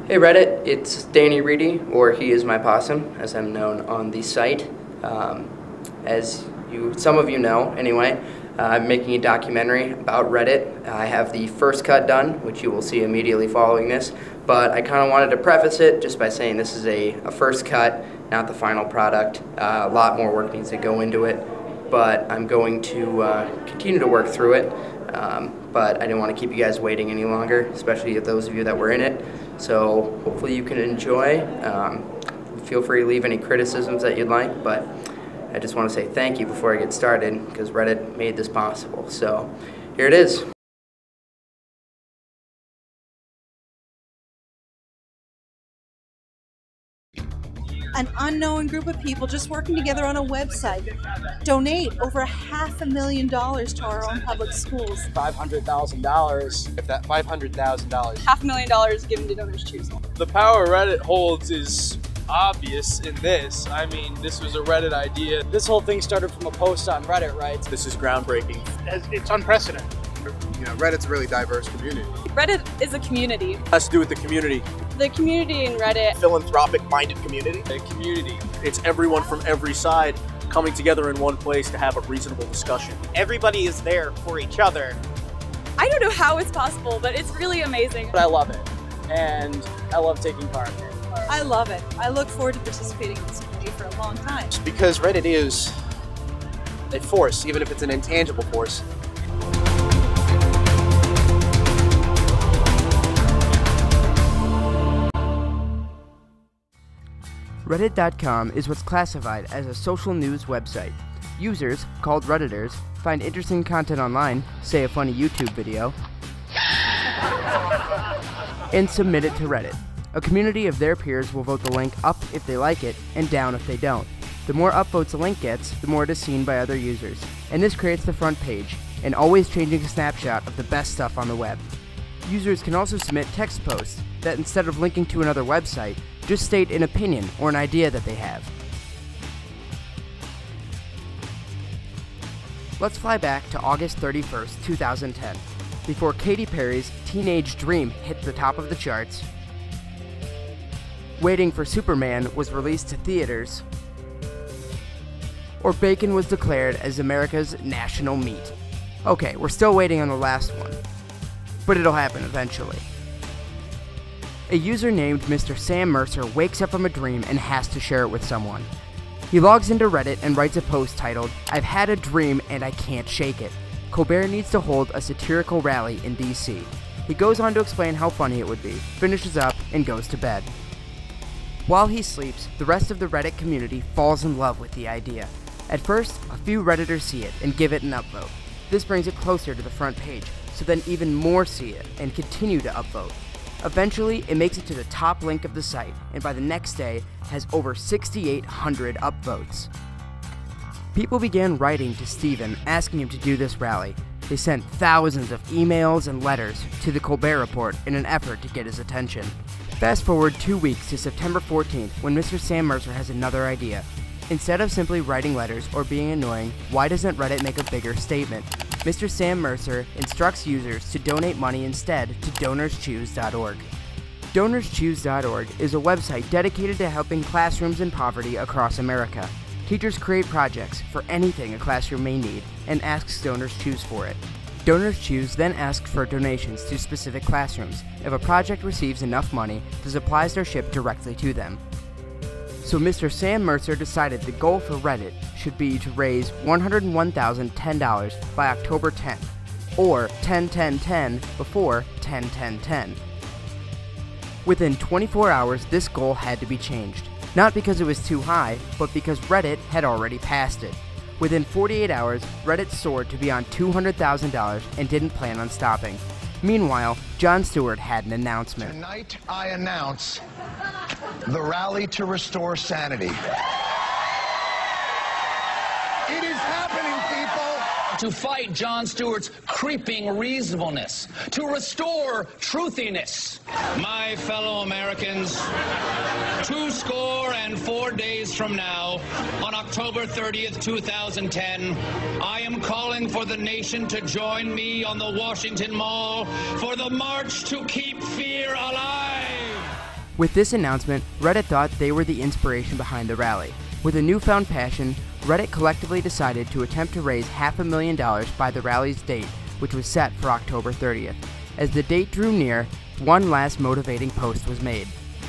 Hey Reddit, it's Danny Reedy, or He Is My Possum, as I'm known on the site. Some of you know anyway, I'm making a documentary about Reddit. I have the first cut done, which you will see immediately following this, but I kind of wanted to preface it just by saying this is a first cut, not the final product. A lot more work needs to go into it, but I'm going to continue to work through it. But I didn't want to keep you guys waiting any longer, especially those of you that were in it. So hopefully you can enjoy. Feel free to leave any criticisms that you'd like, but I just want to say thank you before I get started, because Reddit made this possible. So here it is. An unknown group of people just working together on a website donate over $500,000 to our own public schools. $500,000. If that $500,000. $500,000 given to Donors Choose. The power Reddit holds is obvious in this. I mean, this was a Reddit idea. This whole thing started from a post on Reddit, right? This is groundbreaking. It's unprecedented. You know, Reddit's a really diverse community. Reddit is a community. It has to do with the community. The community in Reddit. Philanthropic-minded community. A community. It's everyone from every side coming together in one place to have a reasonable discussion. Everybody is there for each other. I don't know how it's possible, but it's really amazing. But I love it, and I love taking part in it. I love it. I look forward to participating in this community for a long time. Because Reddit is a force, even if it's an intangible force. Reddit.com is what's classified as a social news website. Users, called Redditors, find interesting content online, say a funny YouTube video, and submit it to Reddit. A community of their peers will vote the link up if they like it, and down if they don't. The more upvotes a link gets, the more it is seen by other users, and this creates the front page, an always changing snapshot of the best stuff on the web. Users can also submit text posts that, instead of linking to another website, just state an opinion or an idea that they have. Let's fly back to August 31st, 2010. Before Katy Perry's Teenage Dream hit the top of the charts, Waiting for Superman was released to theaters, or bacon was declared as America's national meat. Okay, we're still waiting on the last one, but it'll happen eventually. A user named Mr. Sam Mercer wakes up from a dream and has to share it with someone. He logs into Reddit and writes a post titled, "I've had a dream and I can't shake it. Colbert needs to hold a satirical rally in DC." He goes on to explain how funny it would be, finishes up, and goes to bed. While he sleeps, the rest of the Reddit community falls in love with the idea. At first, a few Redditors see it and give it an upvote. This brings it closer to the front page, so then even more see it and continue to upvote. Eventually, it makes it to the top link of the site, and by the next day, has over 6,800 upvotes. People began writing to Steven asking him to do this rally. They sent thousands of emails and letters to the Colbert Report in an effort to get his attention. Fast forward 2 weeks to September 14th, when Mr. Sam Mercer has another idea. Instead of simply writing letters or being annoying, why doesn't Reddit make a bigger statement? Mr. Sam Mercer instructs users to donate money instead to DonorsChoose.org. DonorsChoose.org is a website dedicated to helping classrooms in poverty across America. Teachers create projects for anything a classroom may need and asks Donors Choose for it. Donors Choose then asks for donations to specific classrooms. If a project receives enough money, the supplies are shipped directly to them. So Mr. Sam Mercer decided the goal for Reddit should be to raise $101,010 by October 10th, or 10-10-10 before 10-10-10. Within 24 hours, this goal had to be changed. Not because it was too high, but because Reddit had already passed it. Within 48 hours, Reddit soared to beyond $200,000 and didn't plan on stopping. Meanwhile, Jon Stewart had an announcement. Tonight, I announce the rally to restore sanity. It is happening, people! To fight Jon Stewart's creeping reasonableness. To restore truthiness. My fellow Americans, 24 days from now, on October 30th, 2010, I am calling for the nation to join me on the Washington Mall for the March to Keep Fear Alive. With this announcement, Reddit thought they were the inspiration behind the rally. With a newfound passion, Reddit collectively decided to attempt to raise $500,000 by the rally's date, which was set for October 30th. As the date drew near, one last motivating post was made.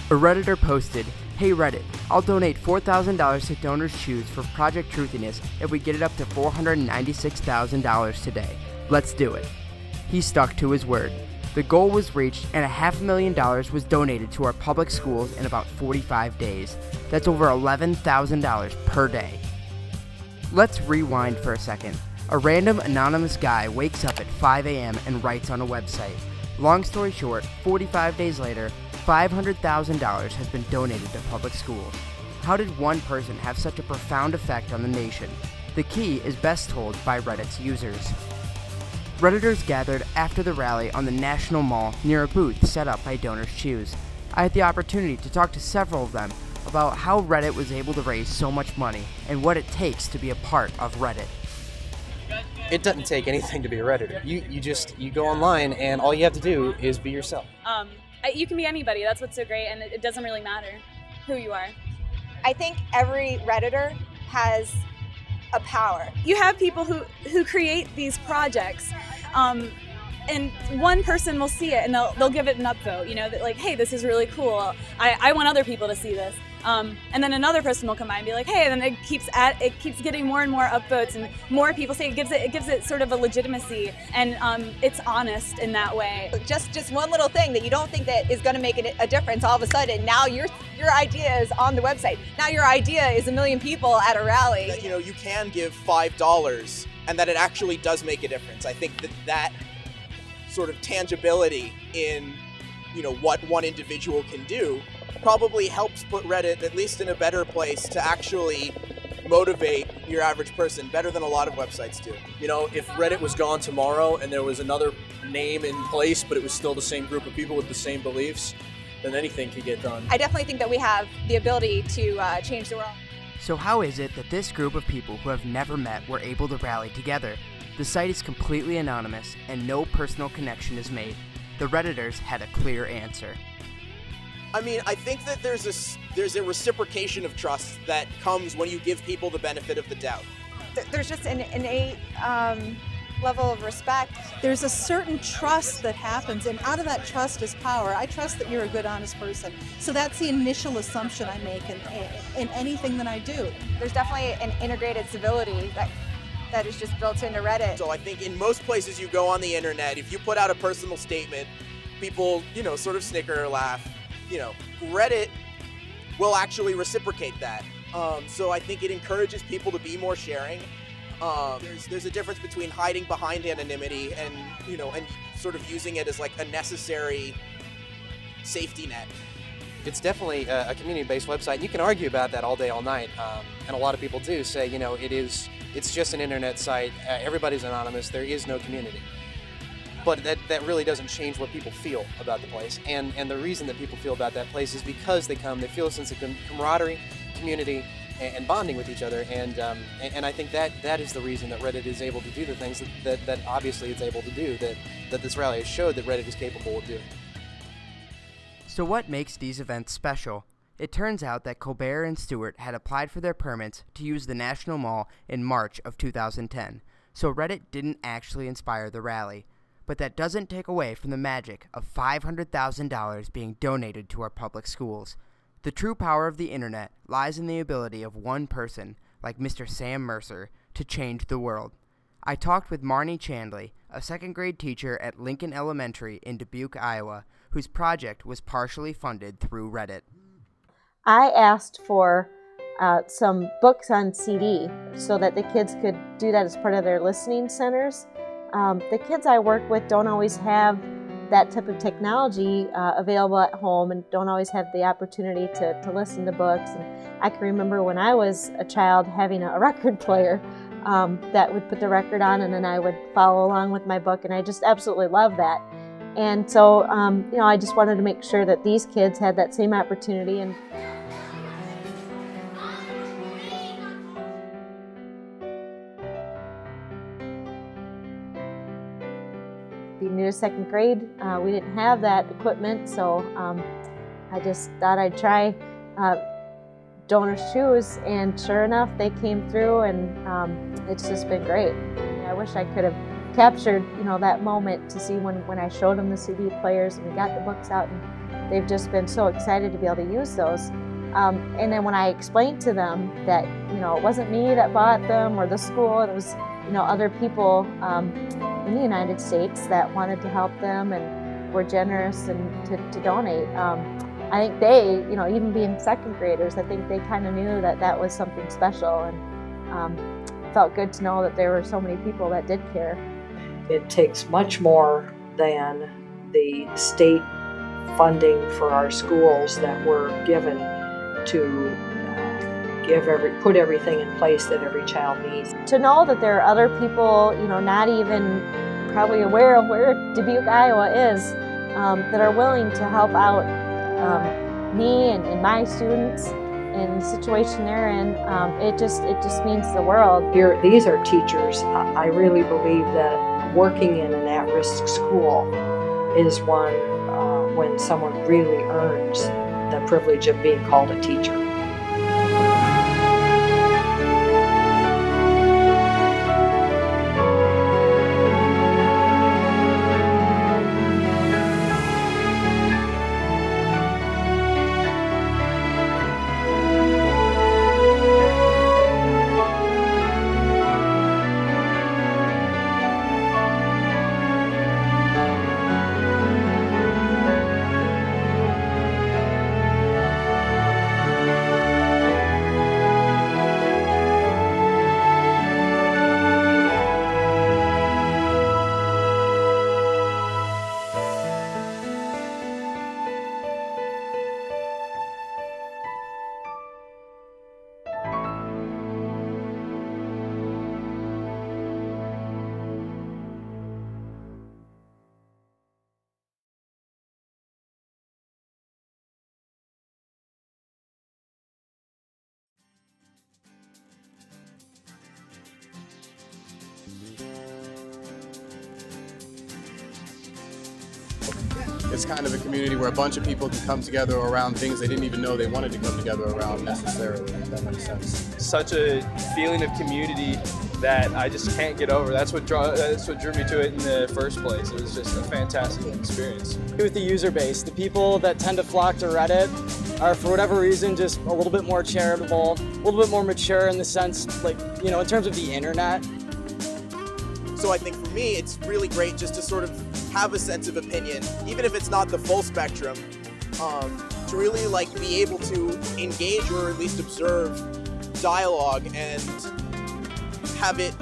A Redditor posted, "Hey Reddit, I'll donate $4,000 to Donors Choose for Project Truthiness if we get it up to $496,000 today. Let's do it." He stuck to his word. The goal was reached and $500,000 was donated to our public schools in about 45 days. That's over $11,000 per day. Let's rewind for a second. A random anonymous guy wakes up at 5 a.m. and writes on a website. Long story short, 45 days later, $500,000 has been donated to public schools. How did one person have such a profound effect on the nation? The key is best told by Reddit's users. Redditors gathered after the rally on the National Mall near a booth set up by Donors Choose. I had the opportunity to talk to several of them about how Reddit was able to raise so much money and what it takes to be a part of Reddit. It doesn't take anything to be a Redditor. You go online and all you have to do is be yourself. You can be anybody. That's what's so great, and it doesn't really matter who you are. I think every Redditor has a power. You have people who create these projects, and one person will see it and they'll give it an upvote. You know, that like, hey, this is really cool. I want other people to see this. And then another person will come by and be like, hey, and then it keeps getting more and more upvotes, and more people say it gives it sort of a legitimacy, and it's honest in that way. Just one little thing that you don't think that is going to make a difference, all of a sudden now your idea is on the website. Now your idea is 1 million people at a rally. You know, you can give $5 and that it actually does make a difference. I think that sort of tangibility in, you know, what one individual can do probably helps put Reddit at least in a better place to actually motivate your average person better than a lot of websites do. You know, if Reddit was gone tomorrow and there was another name in place, but it was still the same group of people with the same beliefs, then anything could get done. I definitely think that we have the ability to change the world. So how is it that this group of people who have never met were able to rally together? The site is completely anonymous and no personal connection is made. The Redditors had a clear answer. I mean, I think that there's a reciprocation of trust that comes when you give people the benefit of the doubt. There's just an innate level of respect. There's a certain trust that happens, and out of that trust is power. I trust that you're a good, honest person. So that's the initial assumption I make in anything that I do. There's definitely an integrated civility that is just built into Reddit. So I think in most places you go on the internet, if you put out a personal statement, people, you know, sort of snicker or laugh. You know, Reddit will actually reciprocate that. So I think it encourages people to be more sharing. There's a difference between hiding behind anonymity and, you know, and sort of using it as like a necessary safety net. It's definitely a community-based website. You can argue about that all day, all night, and a lot of people do say, you know, it's just an internet site. Everybody's anonymous. There is no community. But that really doesn't change what people feel about the place. And the reason that people feel about that place is because they feel a sense of camaraderie, community, and bonding with each other. And I think that is the reason that Reddit is able to do the things that obviously it's able to do, that this rally has showed that Reddit is capable of doing. So what makes these events special? It turns out that Colbert and Stewart had applied for their permits to use the National Mall in March of 2010. So Reddit didn't actually inspire the rally. But that doesn't take away from the magic of $500,000 being donated to our public schools. The true power of the internet lies in the ability of one person, like Mr. Sam Mercer, to change the world. I talked with Marnie Chandley, a second-grade teacher at Lincoln Elementary in Dubuque, Iowa, whose project was partially funded through Reddit. I asked for some books on CD so that the kids could do that as part of their listening centers. The kids I work with don't always have that type of technology available at home and don't always have the opportunity to listen to books. And I can remember when I was a child having a record player that would put the record on and then I would follow along with my book, and I just absolutely love that. And so, you know, I just wanted to make sure that these kids had that same opportunity. And being new to second grade, we didn't have that equipment, so I just thought I'd try Donors Choose, and sure enough, they came through, and it's just been great. I wish I could have captured, that moment to see when I showed them the CD players and we got the books out, and they've just been so excited to be able to use those. And then when I explained to them that, it wasn't me that bought them or the school, it was, other people in the United States that wanted to help them and were generous and to donate. I think they, even being second graders, I think they kind of knew that that was something special, and felt good to know that there were so many people that did care. It takes much more than the state funding for our schools that we're given to put everything in place that every child needs. To know that there are other people, not even probably aware of where Dubuque, Iowa is, that are willing to help out me and my students in the situation they're in, it just means the world. These are teachers. I really believe that working in an at-risk school is one when someone really earns the privilege of being called a teacher. It's kind of a community where a bunch of people can come together around things they didn't even know they wanted to come together around necessarily, if that makes sense. Such a feeling of community that I just can't get over. That's what drew me to it in the first place. It was just a fantastic experience. With the user base, the people that tend to flock to Reddit are, for whatever reason, just a little bit more charitable, a little bit more mature in the sense, in terms of the internet. So I think for me, it's really great just to sort of have a sense of opinion, even if it's not the full spectrum, to really be able to engage or at least observe dialogue and have it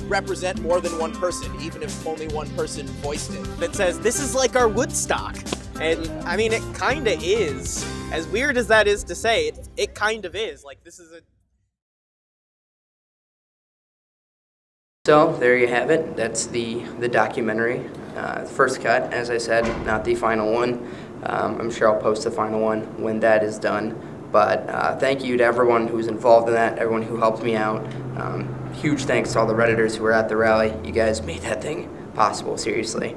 represent more than one person, even if only one person voiced it. That says, this is like our Woodstock. And I mean, it kind of is. As weird as that is to say, it kind of is. This is a... So there you have it. That's the documentary. First cut, as I said, not the final one. I'm sure I'll post the final one when that is done. But thank you to everyone who was involved in that, everyone who helped me out. Huge thanks to all the Redditors who were at the rally. You guys made that thing possible, seriously.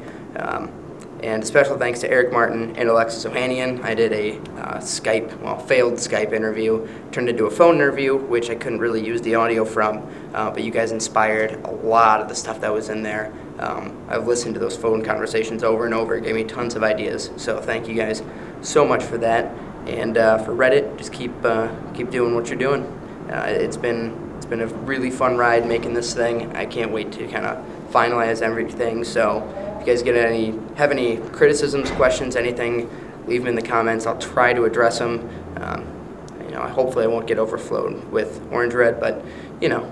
And a special thanks to Eric Martin and Alexis Ohanian. I did a failed Skype interview, turned into a phone interview, which I couldn't really use the audio from, but you guys inspired a lot of the stuff that was in there. I've listened to those phone conversations over and over. It gave me tons of ideas, so thank you guys so much for that. And for Reddit, just keep doing what you're doing. It's been a really fun ride making this thing. I can't wait to kind of finalize everything, so if you guys have any criticisms, questions, anything, leave them in the comments. I'll try to address them. Hopefully I won't get overflowed with orange red, but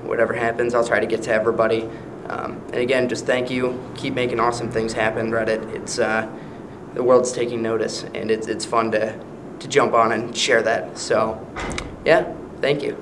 whatever happens, I'll try to get to everybody. And again, just thank you. Keep making awesome things happen, Reddit. It's the world's taking notice, and it's fun to jump on and share that. So yeah, thank you.